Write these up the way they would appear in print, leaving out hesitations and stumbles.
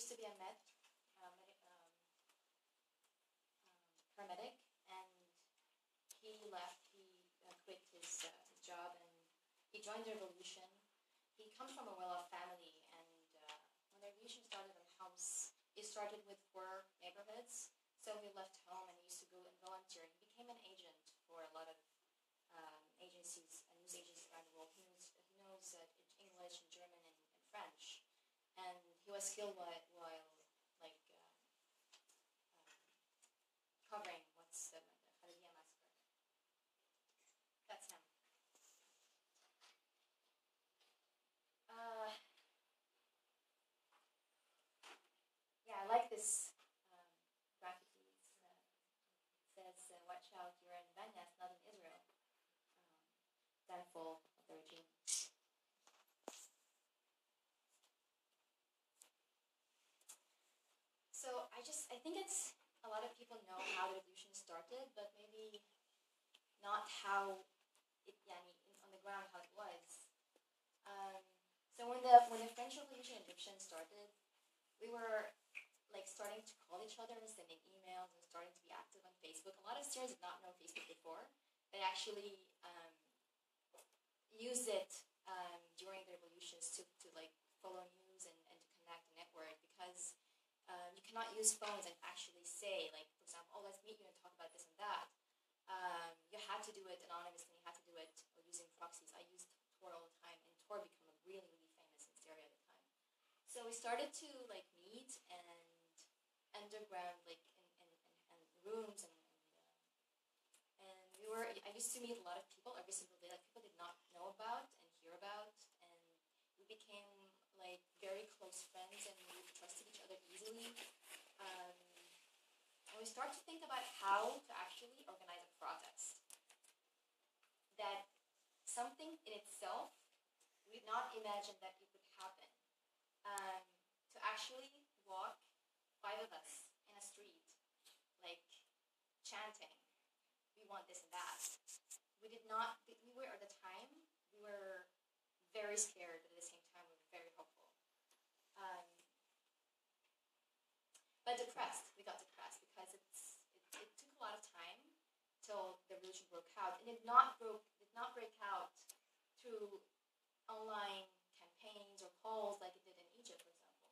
used to be a paramedic, and he left. He quit his job, and he joined the revolution. He comes from a well-off family, and when the revolution started in Homs, it started with poor neighborhoods. So he left home and he used to go and volunteer. He became an agent for a lot of agencies, news agencies around the world. He knows English and German and French, and he was skilled while like covering what's the Khalidiyya massacre. That's him. Yeah, I like this graffiti. It says, "Watch out, you're in Venice, not in Israel." Downfall of the regime. So I think it's a lot of people know how the revolution started, but maybe not how it, on the ground how it was. So when the French Revolution in Egypt started, we were like starting to call each other and sending emails and starting to be active on Facebook. A lot of Syrians did not know Facebook before. They actually used it during the revolutions to like follow news and to connect and network, because you cannot use phones and actually say, like, for example, oh, let's meet you and talk about this and that. You had to do it anonymously. You had to do it using proxies. I used Tor all the time, and Tor became really, really famous in Syria at the time. So we started to like meet and underground, like in rooms, and I used to meet a lot of people every single day that people did not know about and hear about, and we became like very close friends, and we trusted each other easily. And we started to think about how to actually organize a protest. That something in itself, we did not imagine that it would happen. To actually walk, 5 of us, in a street, like chanting, we want this and that. We were at the time, we were very scared, but at the same time, we were very hopeful. But depressed, we got depressed because it took a lot of time till the revolution broke out, and it did not break out through online campaigns or calls like it did in Egypt, for example.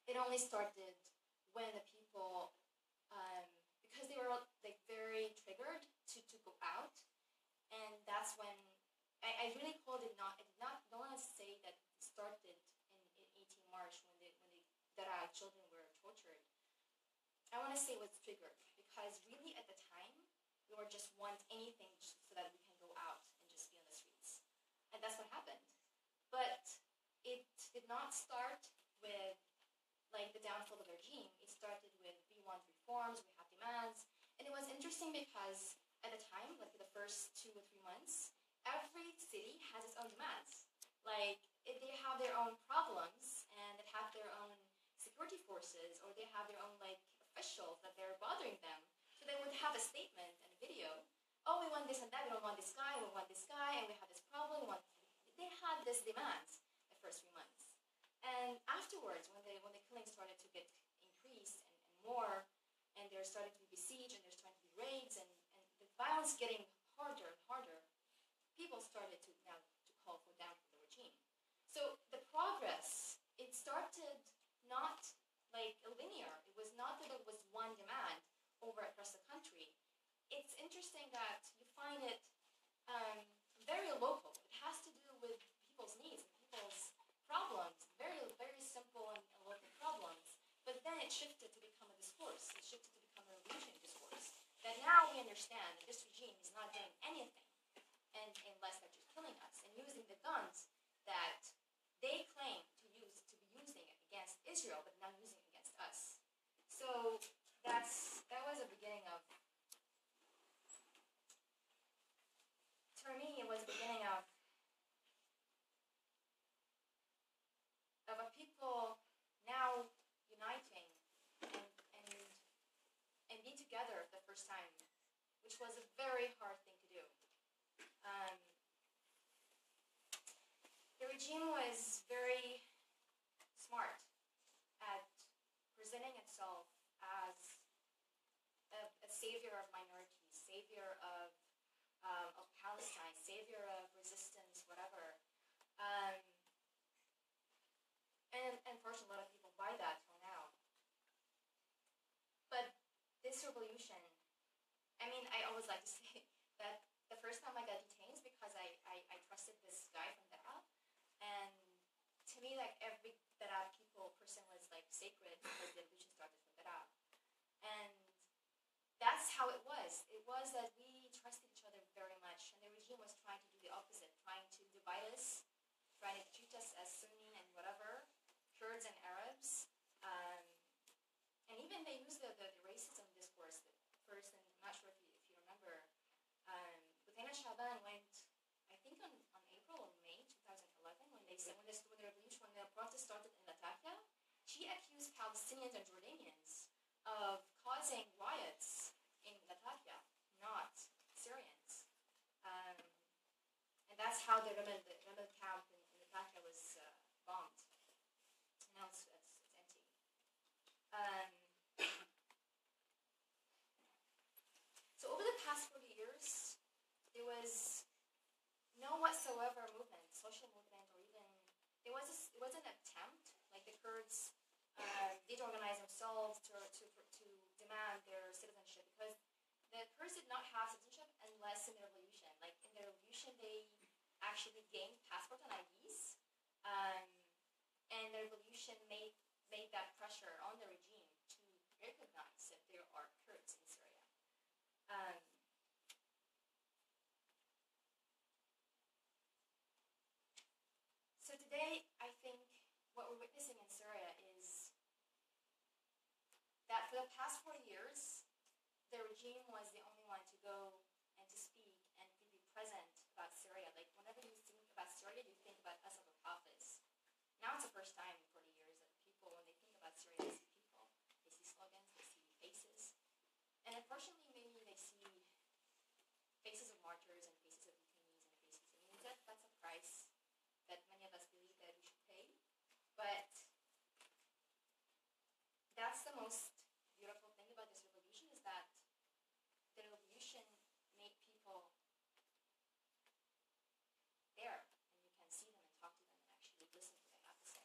It only started when the people, because they were like very triggered to go out, and that's when I really called it not. I don't want to say that it started in 18 March when the Dara children were tortured. I want to say it was triggered because really at the time we were just want anything so that we can go out and just be on the streets, and that's what happened. But it did not start with like the downfall of the regime. It started with we want reforms, we have demands, and it was interesting because at the time, like the first 2 or 3 months, every city has its own demands. Like they have their own problems, and they have their own security forces, or they have their own like officials that they're bothering them. So they would have a statement and a video. Oh, we want this and that. We don't want this guy. We want this guy, and we have this problem. They had this demands the first 3 months, and afterwards, when the killings started to get increased and more, and they're starting to be besieged, and there's starting to be raids, and the violence getting harder and harder, people started to call for down for the regime. So the progress, it started not like linear. It was not that it was one demand over across the country. It's interesting that you find it very local. It has to do with people's needs and people's problems, very, very simple and local problems. But then it shifted to become a discourse. It shifted to become a revolutionary discourse. That now we understand that this regime is not doing anything, and unless they're just killing us and using the guns that they claim to be using it against Israel, but not using it against us. So that was the beginning of. For me, it was the beginning of a people now uniting and be together for the first time, which was a very hard thing to do. The regime was very smart. himself as a savior of minorities, savior of Palestine, savior of resistance, whatever. And unfortunately, a lot of people buy that till now. But this revolution, I mean, I always like to say that the first time I got detained is because I trusted this guy from Daraa. And to me, like, every Daraa person was, like, sacred because the revolution started from Daraa. And that's how it was. It was that we trusted each other very much, and the regime was trying to do the opposite, trying to divide us, trying to treat us as Sunni and whatever, Kurds and Arabs. And even they used the racism discourse first, and I'm not sure if you remember. Buthaina Shaban went, I think on April or May 2011, when the revolution, when the protest started in Latakia, she accused Palestinians and Jordanians of causing riots in Latakia, not Syrians. And that's how the Ramel camp in Latakia was bombed. And now it's empty. So over the past 40 years, there was no whatsoever movement, social movement, or even it was an attempt, like the Kurds did organize themselves to demand their citizenship, because the Kurds did not have citizenship unless in the revolution. Like in the revolution, they actually gained passports and IDs, and the revolution made that pressure on the regime to recognize that there are Kurds in Syria. So today, I think what we're witnessing in Syria is that for the past 40 years, the regime was the only one to go and to speak and to be present about Syria. Like, whenever you think about Syria, you think about Asad al-Hafiz. Now it's the first time in 40 years that people, when they think about Syria, they see people, they see slogans, they see faces. And unfortunately, maybe they see faces of martyrs and faces of detainees and faces. I mean, that's a price that many of us believe that we should pay. But that's the most beautiful thing about this revolution, is that the revolution made people there, and you can see them and talk to them and actually listen to what they have to say.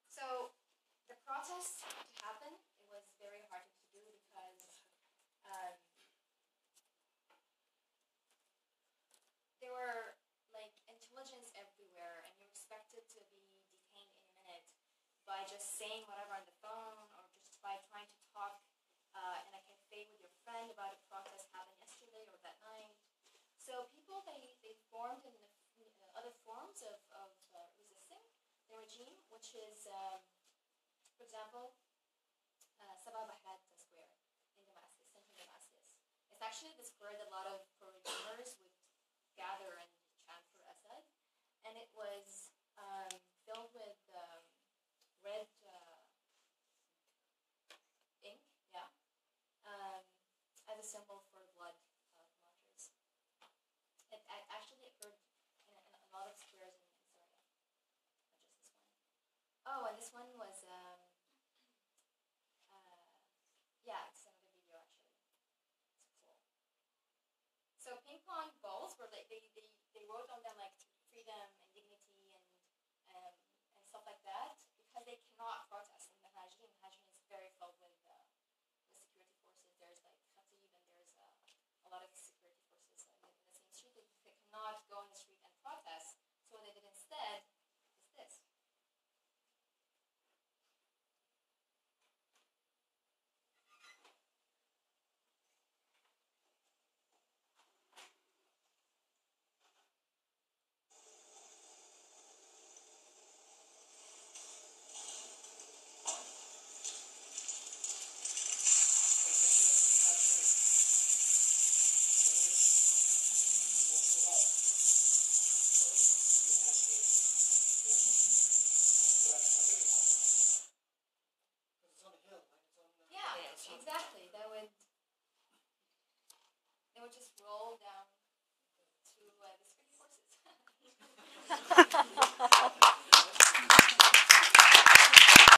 So the protest to happen, it was very hard to do because there were like intelligence everywhere, and you're expected to be detained in a minute by just saying whatever on the phone, or just by trying to talk in a cafe with your friend about a protest happened yesterday or that night. So people, they formed in other forms of resisting the regime, which is, for example, Sabah Bahrat Square in Damascus, central Damascus. It's actually the square that a lot of pro-regimers would gather and chant for Assad, and it was filled with red ink, as a symbol for blood of martyrs. It actually occurred in a lot of squares in Syria, not just this one. Oh, and this one was, it's another video actually. It's cool. So ping pong balls were like, they wrote on them like freedom